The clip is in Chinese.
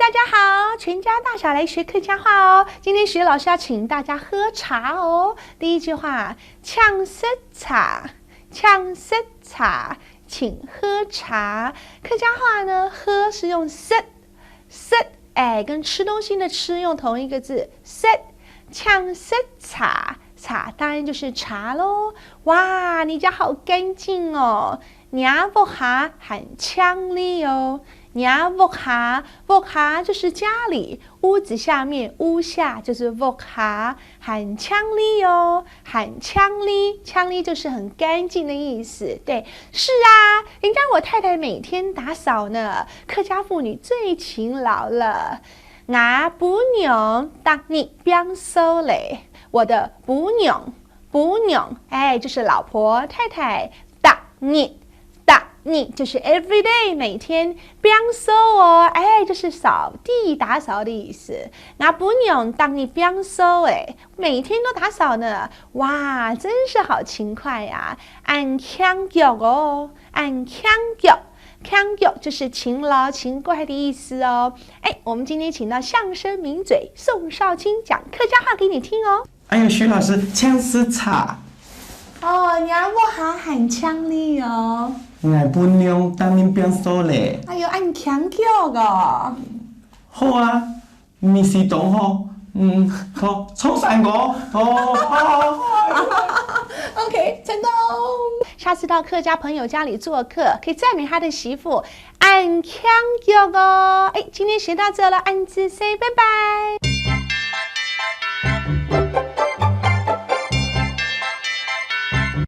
大家好，全家大小来学客家话哦。今天学老师要请大家喝茶哦。第一句话，呛色茶，呛色茶，请喝茶。客家话呢，喝是用色，色，跟吃东西的吃用同一个字，色。呛色茶，茶当然就是茶咯。哇，你家好干净哦。nhà vô hà 很呛力哦。nhà vô hà 就是家里，屋子下面，屋下就是 vô hà， 很呛力哦，很呛力，呛力就是很干净的意思。对，是啊，人家我太太每天打扫呢，客家妇女最勤劳了。我不娘当你变收嘞，我的不娘，就是老婆太太，当你就是 every day 每天变收哦，就是扫地打扫的意思。我不娘当你变收每天都打扫呢，哇，真是好勤快呀！按强脚哦，按强脚。强脚就是勤劳勤快的意思哦。我们今天请到相声名嘴宋少卿讲客家话给你听哦。哎呦，徐老师，呛死茶。哦，娘我还很呛力哦。我不娘当你变瘦嘞。哎呦，按强脚哦。好啊，你是懂吼？好，冲散我哦。OK， 成功。下次到客家朋友家里做客，可以赞美他的媳妇，按强脚哦。今天学到这了，按字 say 拜拜。